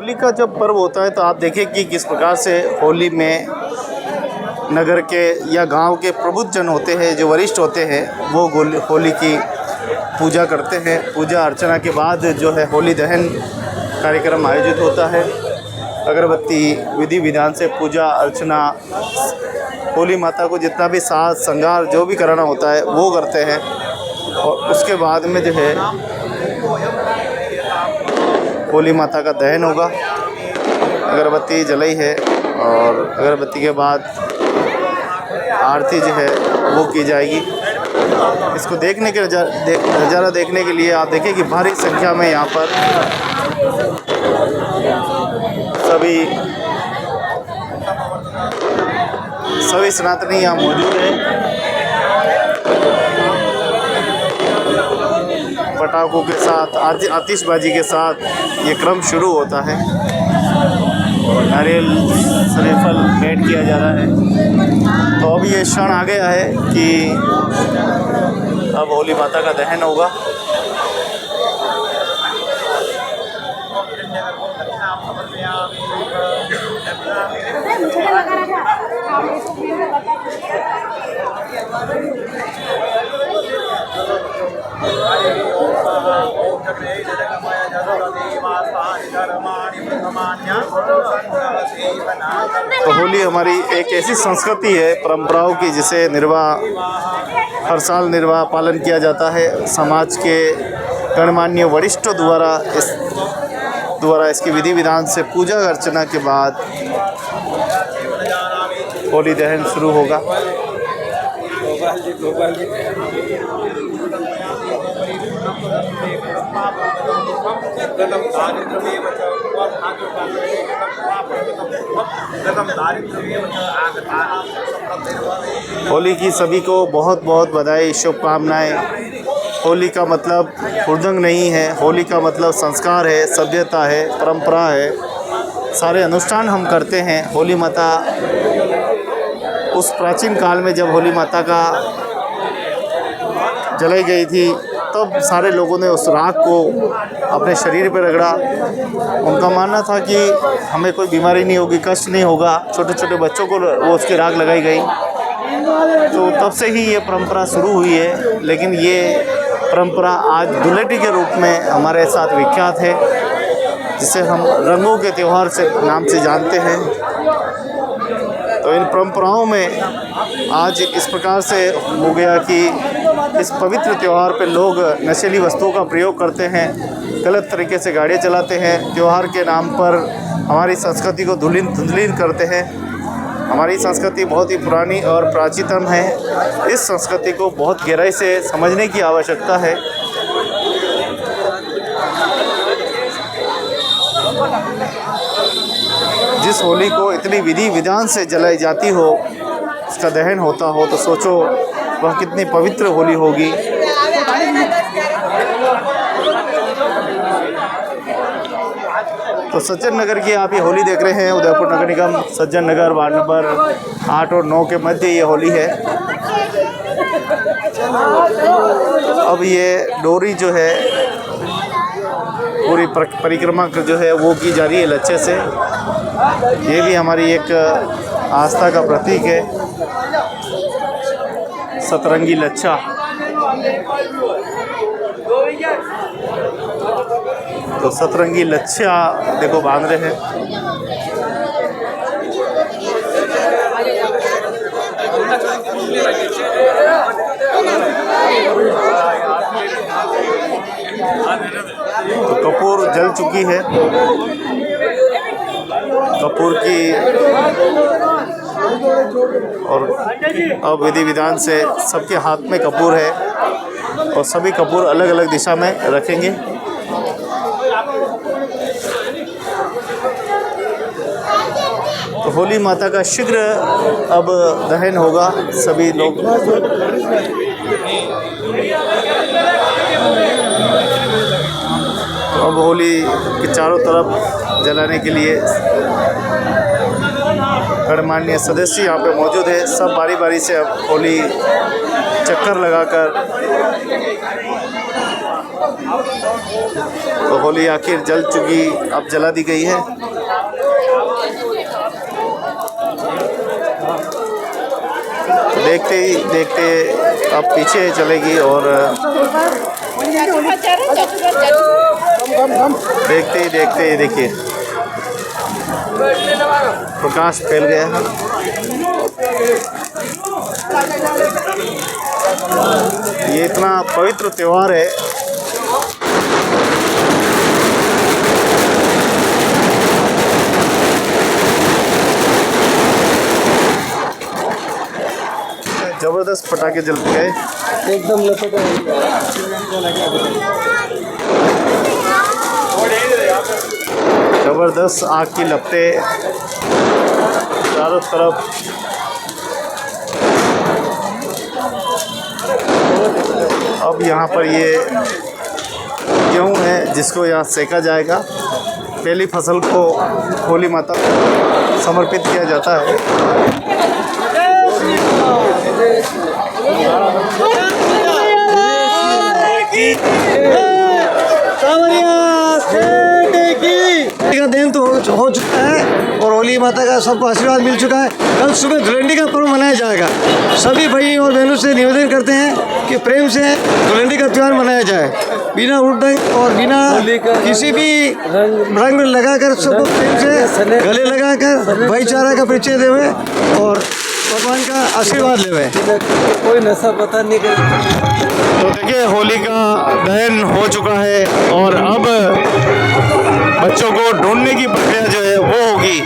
होली का जब पर्व होता है तो आप देखें कि किस प्रकार से होली में नगर के या गांव के प्रबुद्ध जन होते हैं, जो वरिष्ठ होते हैं, वो होली की पूजा करते हैं। पूजा अर्चना के बाद जो है होली दहन कार्यक्रम आयोजित होता है। अगरबत्ती विधि विधान से पूजा अर्चना, होली माता को जितना भी साज श्रृंगार जो भी कराना होता है वो करते हैं। और उसके बाद में जो है होली माता का दहन होगा। अगरबत्ती जलाई है और अगरबत्ती के बाद आरती जो है वो की जाएगी। इसको देखने के नज़ारा देखने के लिए आप देखें कि भारी संख्या में यहाँ पर सभी सनातनी यहाँ मौजूद हैं। पटाखों के साथ, आतिशबाजी के साथ ये क्रम शुरू होता है और नारियल श्रीफल भेंट किया जा रहा है। तो अब ये क्षण आ गया है कि अब होली माता का दहन होगा। तो होली हमारी एक ऐसी संस्कृति है, परंपराओं की, जिसे हर साल पालन किया जाता है। समाज के गणमान्य वरिष्ठों द्वारा इसकी विधि विधान से पूजा अर्चना के बाद होली दहन शुरू होगा। होली की सभी को बहुत बहुत बधाई, शुभकामनाएं। होली का मतलब हुड़दंग नहीं है, होली का मतलब संस्कार है, सभ्यता है, परंपरा है। सारे अनुष्ठान हम करते हैं। होली माता, उस प्राचीन काल में जब होली माता का जलाई गई थी तब सारे लोगों ने उस राख को अपने शरीर पर रगड़ा। उनका मानना था कि हमें कोई बीमारी नहीं होगी, कष्ट नहीं होगा। छोटे छोटे बच्चों को वो उसकी राख लगाई गई। तो तब से ही ये परंपरा शुरू हुई है। लेकिन ये परंपरा आज धुलेटी के रूप में हमारे साथ विख्यात है, जिसे हम रंगों के त्यौहार से नाम से जानते हैं। तो इन परंपराओं में आज इस प्रकार से हो गया कि इस पवित्र त्यौहार पे लोग नशीली वस्तुओं का प्रयोग करते हैं, गलत तरीके से गाड़ियाँ चलाते हैं, त्यौहार के नाम पर हमारी संस्कृति को धुंधलीन करते हैं। हमारी संस्कृति बहुत ही पुरानी और प्राचीनतम है। इस संस्कृति को बहुत गहराई से समझने की आवश्यकता है। जिस होली को इतनी विधि विधान से जलाई जाती हो, उसका दहन होता हो, तो सोचो वह कितनी पवित्र होली होगी। तो सज्जन नगर की आप ये होली देख रहे हैं। उदयपुर नगर निगम सज्जन नगर वार्ड नंबर 8 और 9 के मध्य ये होली है। अब ये डोरी जो है पूरी परिक्रमा जो है वो की जा रही है लच्छे से। ये भी हमारी एक आस्था का प्रतीक है, सतरंगी लच्छा। तो सतरंगी लच्छा देखो बांध रहे हैं। तो कपूर जल चुकी है। कपूर की और अब विधि विधान से सबके हाथ में कपूर है और सभी कपूर अलग अलग दिशा में रखेंगे। तो होली माता का शीघ्र अब दहन होगा। सभी लोग तो अब होली के चारों तरफ जलाने के लिए गणमान्य सदस्य यहाँ पे मौजूद है। सब बारी बारी से अब होली चक्कर लगाकर तो होली आखिर जल चुकी, अब जला दी गई है। देखते ही देखते अब पीछे चलेगी और देखते ही देखते देखिए प्रकाश फैल गया है। ये इतना पवित्र त्योहार है। जबरदस्त पटाखे जलते गए, एकदम लपेटे जबरदस्त आग की लपटें चारों तरफ। अब यहाँ पर ये गेहूँ है जिसको यहाँ सेका जाएगा। पहली फसल को होली माता को समर्पित किया जाता है। का दिन तो हो चुका है और होली माता का सबको आशीर्वाद मिल चुका है। कल सुबह धुलंडी का पर्व मनाया जाएगा। सभी भाई और बहनों से निवेदन करते हैं कि प्रेम से धुलंडी का त्यौहार मनाया जाए, बिना उड़क और बिना किसी भी रंग लगाकर सबको प्रेम से गले लगाकर भाईचारा का परिचय देवे और भगवान का आशीर्वाद लेवे। कोई नशा पता नहीं कर। तो देखिए होली का दहन हो चुका है और अब बच्चों को ढूंढने की प्रक्रिया जो है वो होगी।